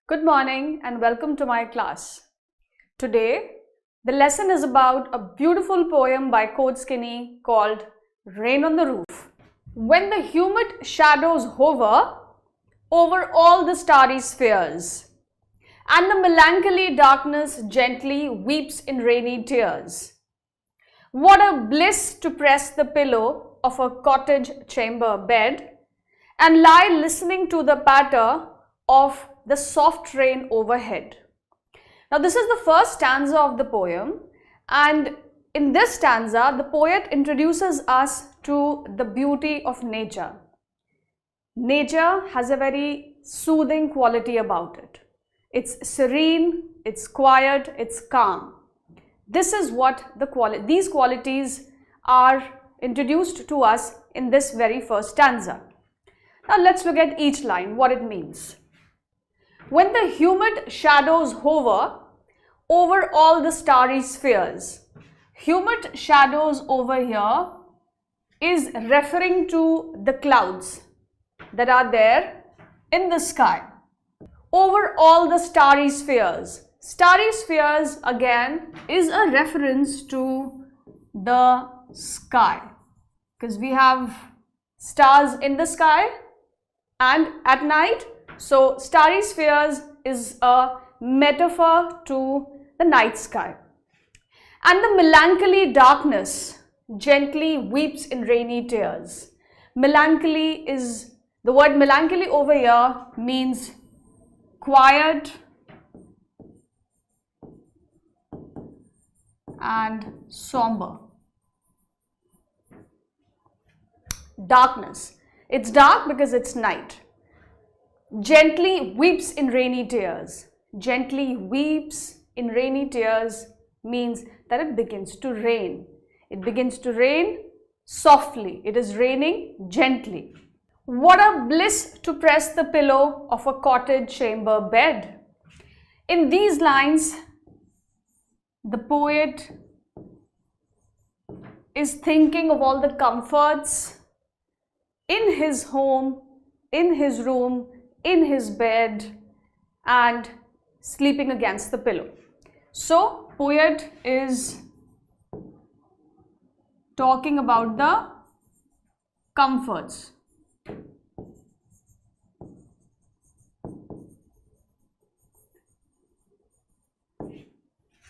Good morning and welcome to my class. Today, the lesson is about a beautiful poem by Coach Skinny called Rain on the Roof. When the humid shadows hover over all the starry spheres, and the melancholy darkness gently weeps in rainy tears, what a bliss to press the pillow of a cottage chamber bed and lie listening to the patter of the soft rain overhead. Now, this is the first stanza of the poem, and in this stanza, the poet introduces us to the beauty of nature. Nature has a very soothing quality about it. It's serene, it's quiet, it's calm. This is what these qualities are introduced to us in this very first stanza. Now, let's look at each line, what it means. When the humid shadows hover over all the starry spheres. Humid shadows over here is referring to the clouds that are there in the sky. Over all the starry spheres. Starry spheres again is a reference to the sky, because we have stars in the sky and at night. So starry spheres is a metaphor to the night sky. And the melancholy darkness gently weeps in rainy tears. Melancholy is, the word melancholy over here means quiet and somber. Darkness. It's dark because it's night. Gently weeps in rainy tears. Gently weeps in rainy tears means that it begins to rain. It begins to rain softly. It is raining gently. What a bliss to press the pillow of a cottage chamber bed. In these lines, the poet is thinking of all the comforts in his home, in his room, in his bed, and sleeping against the pillow. So, poet is talking about the comforts.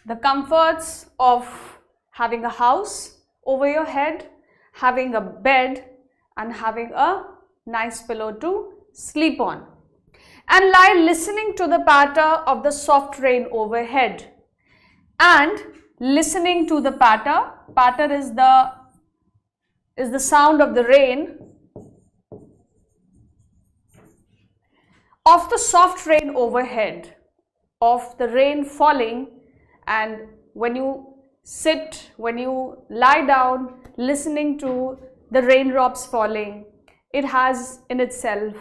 The comforts of having a house over your head, having a bed, and having a nice pillow to sleep on. And lie listening to the patter of the soft rain overhead. And listening to the patter. Patter is the sound of the rain. Of the soft rain overhead. Of the rain falling. And when you sit, when you lie down, listening to the raindrops falling, it has in itself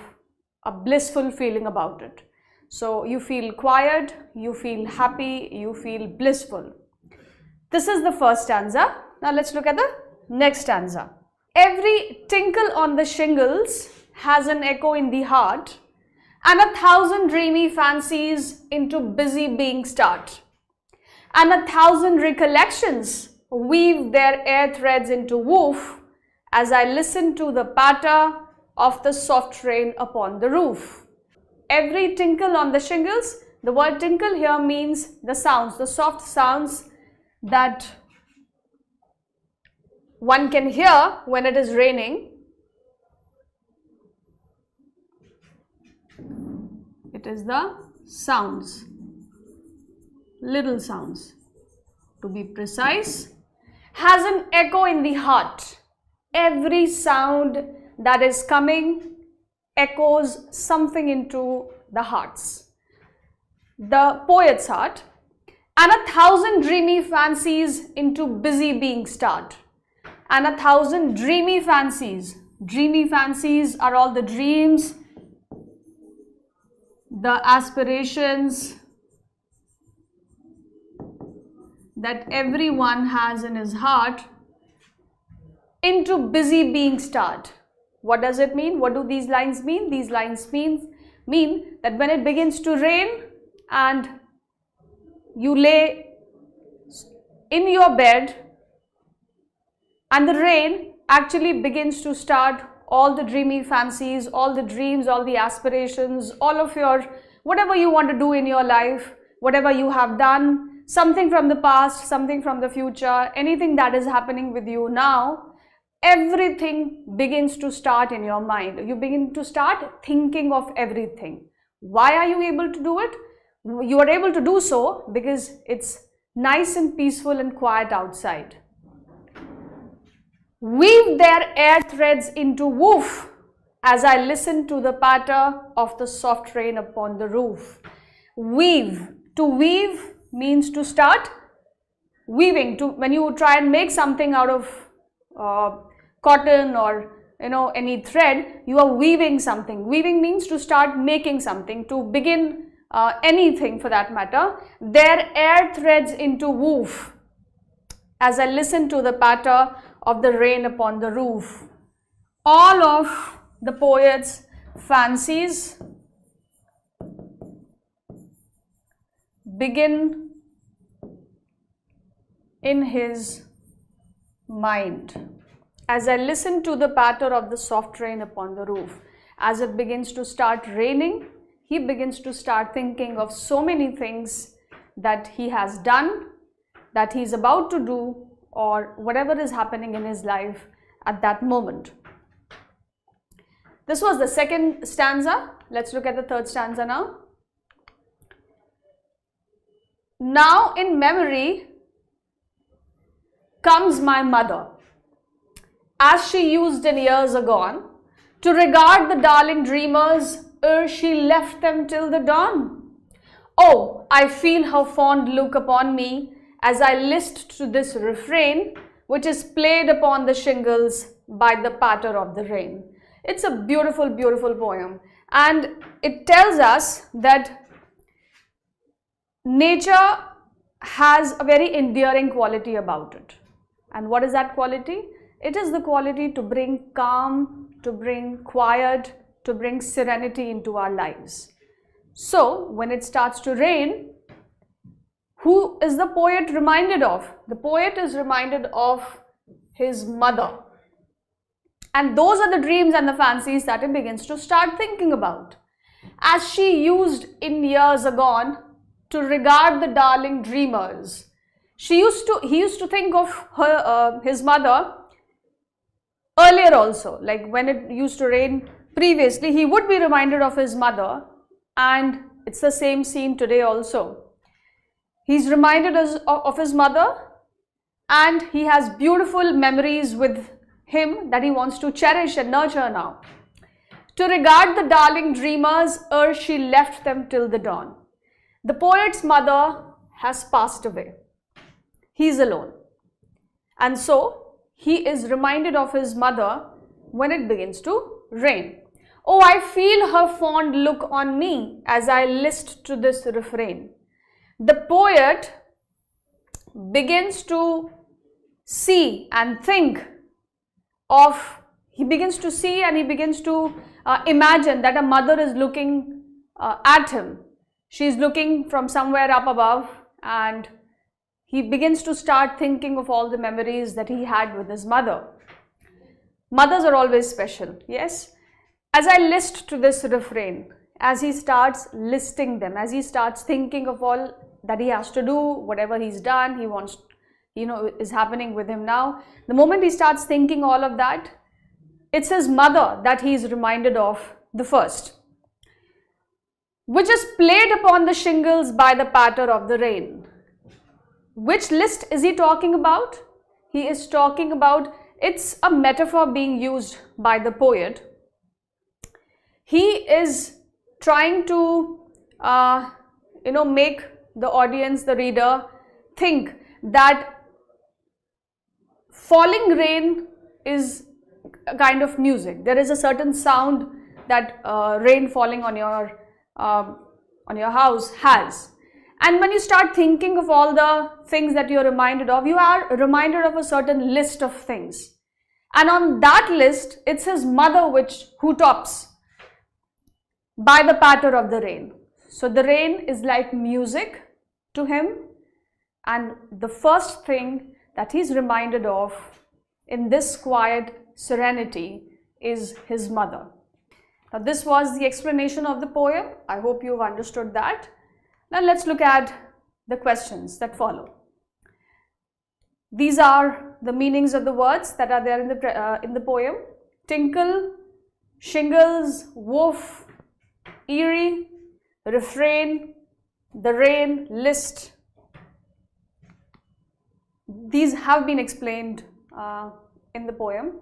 a blissful feeling about it. So you feel quiet, you feel happy, you feel blissful. This is the first stanza. Now let's look at the next stanza. Every tinkle on the shingles has an echo in the heart, and 1,000 dreamy fancies into busy being start. And 1,000 recollections weave their air threads into woof as I listen to the patter of the soft rain upon the roof. Every tinkle on the shingles, the word tinkle here means the sounds, the soft sounds that one can hear when it is raining. It is the sounds, little sounds to be precise, has an echo in the heart. Every sound that is coming echoes something into the hearts, the poet's heart, and 1,000 dreamy fancies into busy being start. And 1,000 dreamy fancies. Dreamy fancies are all the dreams, the aspirations that everyone has in his heart into busy being start. What does it mean? What do these lines mean? These lines mean that when it begins to rain, and you lay in your bed, and the rain actually begins to start all the dreamy fancies, all the dreams, all the aspirations, all of your, whatever you want to do in your life, whatever you have done, something from the past, something from the future, anything that is happening with you now, everything begins to start in your mind. You begin to start thinking of everything. Why are you able to do it? You are able to do so because it's nice and peaceful and quiet outside. Weave their air threads into woof as I listen to the patter of the soft rain upon the roof. Weave. To weave means to start weaving. When you try and make something out of cotton or any thread, you are weaving something. Weaving means to start making something, to begin anything for that matter. Their air threads into woof as I listen to the patter of the rain upon the roof. All of the poet's fancies begin in his mind. As I listen to the patter of the soft rain upon the roof, as it begins to start raining, he begins to start thinking of so many things that he has done, that he is about to do, or whatever is happening in his life at that moment. This was the second stanza. Let's look at the third stanza now. Now in memory comes my mother, as she used in years agone, to regard the darling dreamers ere she left them till the dawn. Oh, I feel her fond look upon me as I list to this refrain, which is played upon the shingles by the patter of the rain. It's a beautiful, beautiful poem, and it tells us that nature has a very endearing quality about it. And what is that quality? It is the quality to bring calm, to bring quiet, to bring serenity into our lives. So when it starts to rain, who is the poet reminded of? The poet is reminded of his mother. And those are the dreams and the fancies that he begins to start thinking about. As she used in years agone to regard the darling dreamers. He used to think of her, his mother earlier also. Like when it used to rain previously, he would be reminded of his mother, and it's the same scene today also. He's reminded of his mother, and he has beautiful memories with him that he wants to cherish and nurture now. To regard the darling dreamers ere she left them till the dawn. The poet's mother has passed away. He's alone. And so he is reminded of his mother when it begins to rain. Oh, I feel her fond look on me as I list to this refrain. The poet begins to see and think of, he begins to see and he begins to imagine that a mother is looking at him. She is looking from somewhere up above, and he begins to start thinking of all the memories that he had with his mother. Mothers are always special, yes? As I list to this refrain, as he starts listing them, as he starts thinking of all that he has to do, whatever he's done, he wants, is happening with him now. The moment he starts thinking all of that, it's his mother that he is reminded of the first, which is played upon the shingles by the patter of the rain. Which list is he talking about? He is talking about, it's a metaphor being used by the poet. He is trying to, make the audience, the reader, think that falling rain is a kind of music. There is a certain sound that rain falling on your house has. And when you start thinking of all the things that you're reminded of, you are reminded of a certain list of things. And on that list, it's his mother who tops by the patter of the rain. So the rain is like music to him, and the first thing that he's reminded of in this quiet serenity is his mother. Now this was the explanation of the poem. I hope you've understood that. Now let's look at the questions that follow. These are the meanings of the words that are there in the poem. Tinkle, shingles, woof, eerie, refrain, the rain, list. These have been explained in the poem.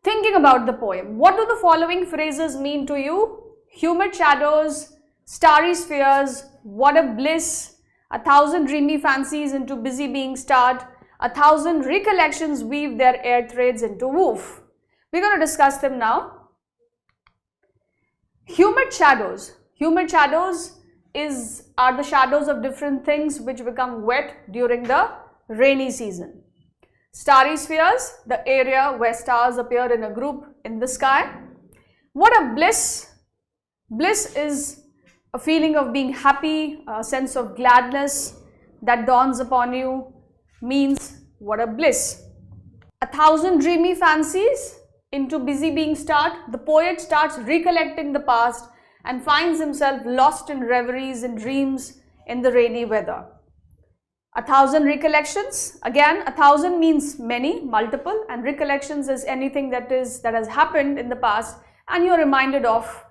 Thinking about the poem, what do the following phrases mean to you? Humid shadows, starry spheres, what a bliss, 1,000 dreamy fancies into busy being start, 1,000 recollections weave their air threads into woof. We're going to discuss them now. Humid shadows. Humid shadows are the shadows of different things which become wet during the rainy season. Starry spheres, the area where stars appear in a group in the sky. What a bliss! Bliss is a feeling of being happy, a sense of gladness that dawns upon you, means what a bliss. 1,000 dreamy fancies into busy being start. The poet starts recollecting the past and finds himself lost in reveries and dreams in the rainy weather. 1,000 recollections, again 1,000 means many, multiple, and recollections is anything that has happened in the past and you're reminded of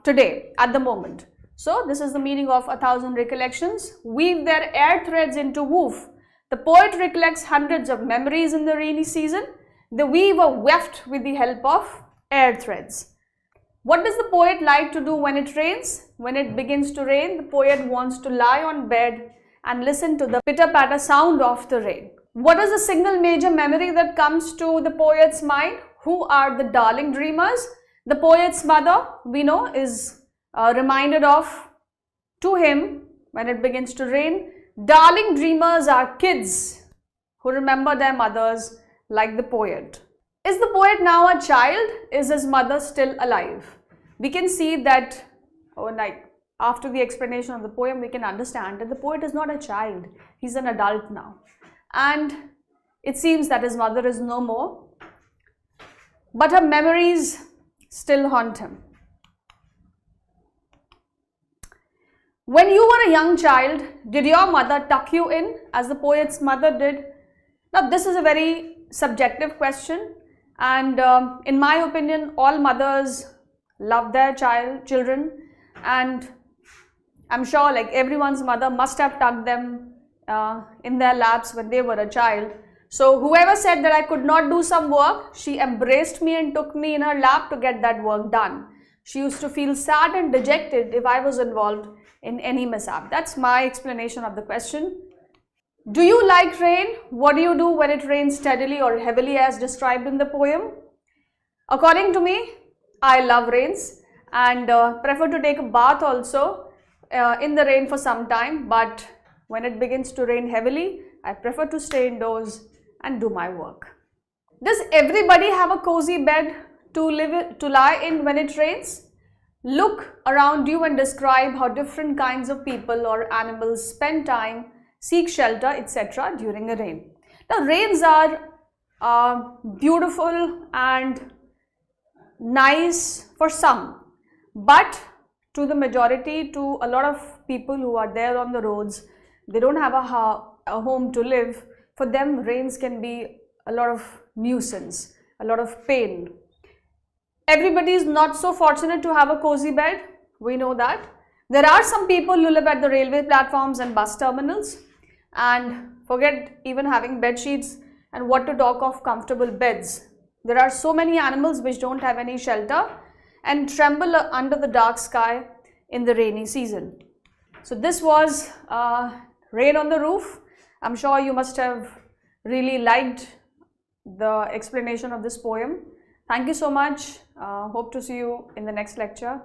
today, at the moment. So this is the meaning of 1,000 recollections. Weave their air threads into woof. The poet recollects hundreds of memories in the rainy season. The weaver weft with the help of air threads. What does the poet like to do when it rains? When it begins to rain, the poet wants to lie on bed and listen to the pitter-patter sound of the rain. What is the single major memory that comes to the poet's mind? Who are the darling dreamers? The poet's mother, we know, is reminded of to him when it begins to rain. Darling dreamers are kids who remember their mothers like the poet. Is the poet now a child? Is his mother still alive? We can see that, after the explanation of the poem, we can understand that the poet is not a child. He's an adult now. And it seems that his mother is no more, but her memories still haunt him. When you were a young child, did your mother tuck you in as the poet's mother did? Now, this is a very subjective question, and in my opinion, all mothers love their children, and I'm sure like everyone's mother must have tucked them in their laps when they were a child. So whoever said that I could not do some work, she embraced me and took me in her lap to get that work done. She used to feel sad and dejected if I was involved in any mishap. That's my explanation of the question. Do you like rain? What do you do when it rains steadily or heavily as described in the poem? According to me, I love rains and prefer to take a bath also in the rain for some time, but when it begins to rain heavily, I prefer to stay indoors and do my work. Does everybody have a cozy bed to lie in when it rains? Look around you and describe how different kinds of people or animals spend time, seek shelter, etc. during a rain. Now, rains are beautiful and nice for some, but to the majority, to a lot of people who are there on the roads, they don't have a home to live. For them, rains can be a lot of nuisance, a lot of pain. Everybody is not so fortunate to have a cozy bed. We know that. There are some people who live at the railway platforms and bus terminals and forget even having bed sheets, and what to talk of comfortable beds. There are so many animals which don't have any shelter and tremble under the dark sky in the rainy season. So this was Rain on the Roof. I'm sure you must have really liked the explanation of this poem. Thank you so much. Hope to see you in the next lecture.